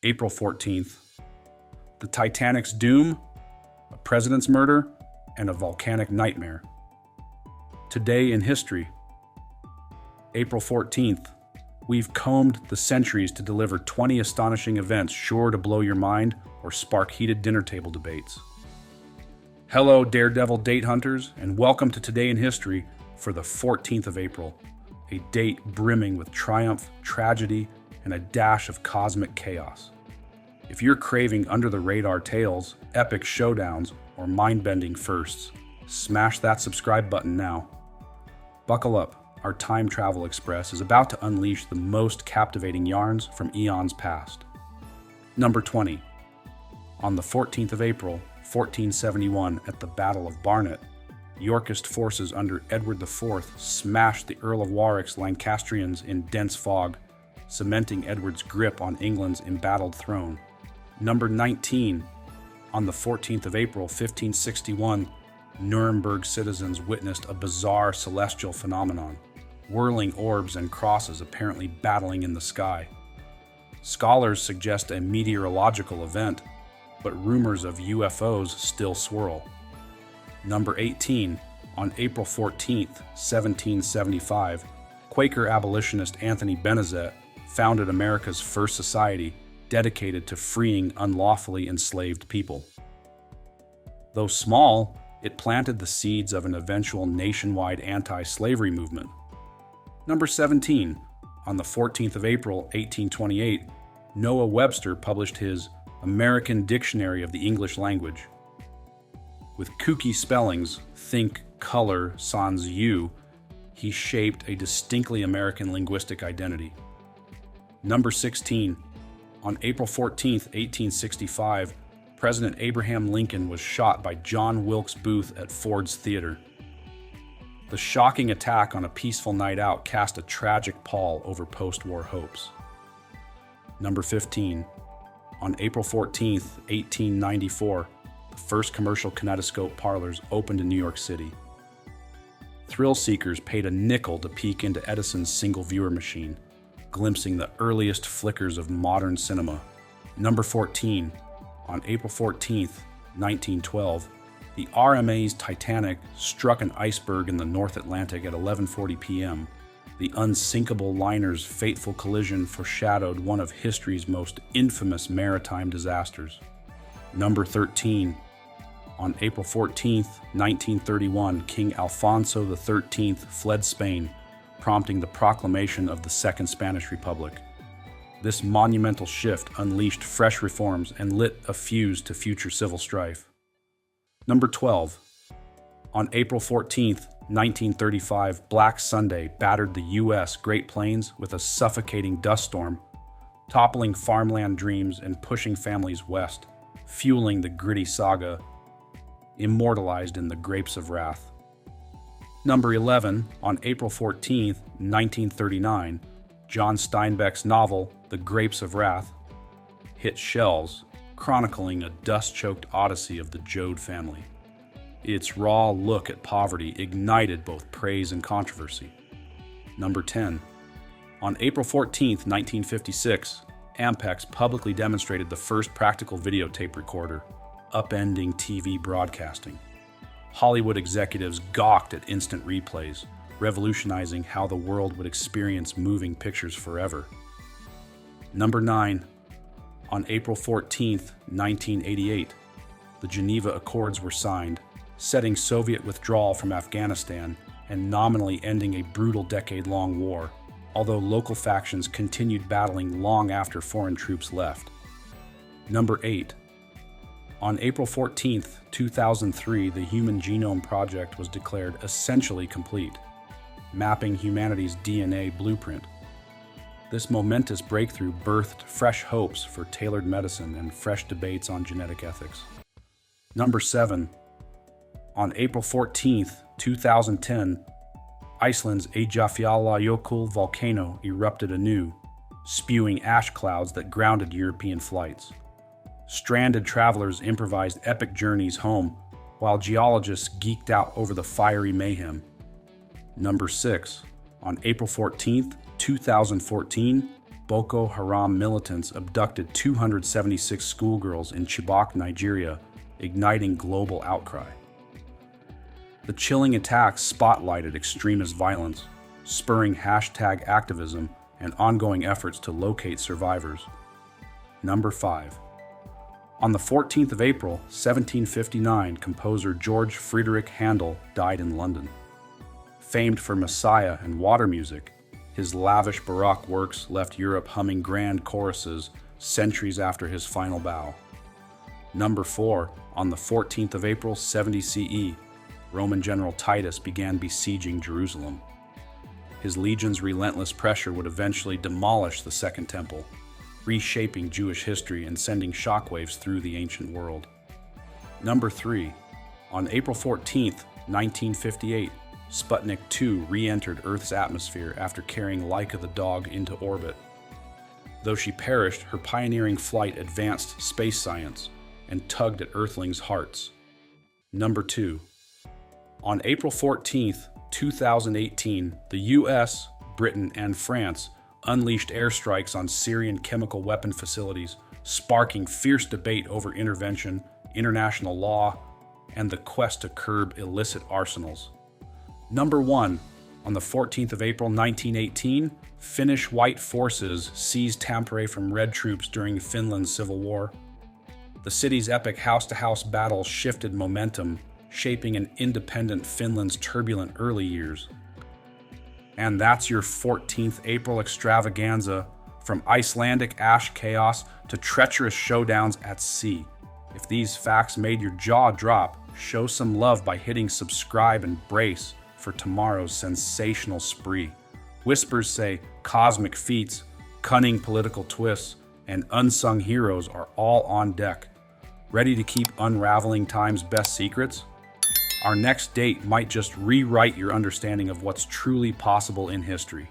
April 14th. The Titanic's doom, a president's murder, and a volcanic nightmare. Today in history. April 14th. We've combed the centuries to deliver 20 astonishing events sure to blow your mind or spark heated dinner table debates. Hello, daredevil date hunters, and welcome to Today in History for the 14th of April, a date brimming with triumph, tragedy, and a dash of cosmic chaos. If you're craving under-the-radar tales, epic showdowns, or mind-bending firsts, smash that subscribe button now. Buckle up, our time travel express is about to unleash the most captivating yarns from eons past. Number 20. On the 14th of April, 1471, at the Battle of Barnet, Yorkist forces under Edward IV smashed the Earl of Warwick's Lancastrians in dense fog, cementing Edward's grip on England's embattled throne. Number 19. On the 14th of April, 1561, Nuremberg citizens witnessed a bizarre celestial phenomenon, whirling orbs and crosses apparently battling in the sky. Scholars suggest a meteorological event, but rumors of UFOs still swirl. Number 18. On April 14th, 1775, Quaker abolitionist Anthony Benezet founded America's first society dedicated to freeing unlawfully enslaved people. Though small, it planted the seeds of an eventual nationwide anti-slavery movement. Number 17. On the 14th of April, 1828, Noah Webster published his American Dictionary of the English Language. With kooky spellings, think color sans you, he shaped a distinctly American linguistic identity. Number 16. On April 14th, 1865, President Abraham Lincoln was shot by John Wilkes Booth at Ford's Theater. The shocking attack on a peaceful night out cast a tragic pall over post-war hopes. Number 15. On April 14th, 1894, the first commercial kinetoscope parlors opened in New York City. Thrill seekers paid a nickel to peek into Edison's single-viewer machine, glimpsing the earliest flickers of modern cinema. Number 14. On April 14th, 1912, the RMA's Titanic struck an iceberg in the North Atlantic at 11:40 p.m. The unsinkable liner's fateful collision foreshadowed one of history's most infamous maritime disasters. Number 13. On April 14th, 1931, King Alfonso XIII fled Spain, prompting the proclamation of the Second Spanish Republic. This monumental shift unleashed fresh reforms and lit a fuse to future civil strife. Number 12. On April 14th, 1935, Black Sunday battered the U.S. Great Plains with a suffocating dust storm, toppling farmland dreams and pushing families west, fueling the gritty saga immortalized in the Grapes of Wrath. Number 11. On April 14th, 1939, John Steinbeck's novel, The Grapes of Wrath, hit shelves, chronicling a dust-choked odyssey of the Joad family. Its raw look at poverty ignited both praise and controversy. Number 10. On April 14th, 1956, Ampex publicly demonstrated the first practical videotape recorder, upending TV broadcasting. Hollywood executives gawked at instant replays, revolutionizing how the world would experience moving pictures forever. Number 9. On April 14th, 1988, the Geneva Accords were signed, setting Soviet withdrawal from Afghanistan and nominally ending a brutal decade-long war, although local factions continued battling long after foreign troops left. Number 8. On April 14th, 2003, the Human Genome Project was declared essentially complete, mapping humanity's DNA blueprint. This momentous breakthrough birthed fresh hopes for tailored medicine and fresh debates on genetic ethics. Number 7. On April 14th, 2010, Iceland's Eyjafjallajökull volcano erupted anew, spewing ash clouds that grounded European flights. Stranded travelers improvised epic journeys home, while geologists geeked out over the fiery mayhem. Number 6. On April 14th, 2014, Boko Haram militants abducted 276 schoolgirls in Chibok, Nigeria, igniting global outcry. The chilling attacks spotlighted extremist violence, spurring hashtag activism and ongoing efforts to locate survivors. Number 5. On the 14th of April, 1759, composer George Friedrich Handel died in London. Famed for Messiah and water music, his lavish Baroque works left Europe humming grand choruses centuries after his final bow. Number 4. On the 14th of April, 70 CE, Roman general Titus began besieging Jerusalem. His legion's relentless pressure would eventually demolish the Second Temple, reshaping Jewish history and sending shockwaves through the ancient world. Number 3. On April 14th, 1958, Sputnik 2 re-entered Earth's atmosphere after carrying Laika the dog into orbit. Though she perished, her pioneering flight advanced space science and tugged at Earthlings' hearts. Number 2. On April 14th, 2018, the US, Britain, and France unleashed airstrikes on Syrian chemical weapon facilities, sparking fierce debate over intervention, international law, and the quest to curb illicit arsenals. Number 1. On the 14th of April 1918, Finnish white forces seized Tampere from Red troops during Finland's civil war. The city's epic house-to-house battle shifted momentum, shaping an independent Finland's turbulent early years. And that's your 14th April extravaganza, from Icelandic ash chaos to treacherous showdowns at sea. If these facts made your jaw drop, show some love by hitting subscribe and brace for tomorrow's sensational spree. Whispers say cosmic feats, cunning political twists, and unsung heroes are all on deck. Ready to keep unraveling time's best secrets? Our next date might just rewrite your understanding of what's truly possible in history.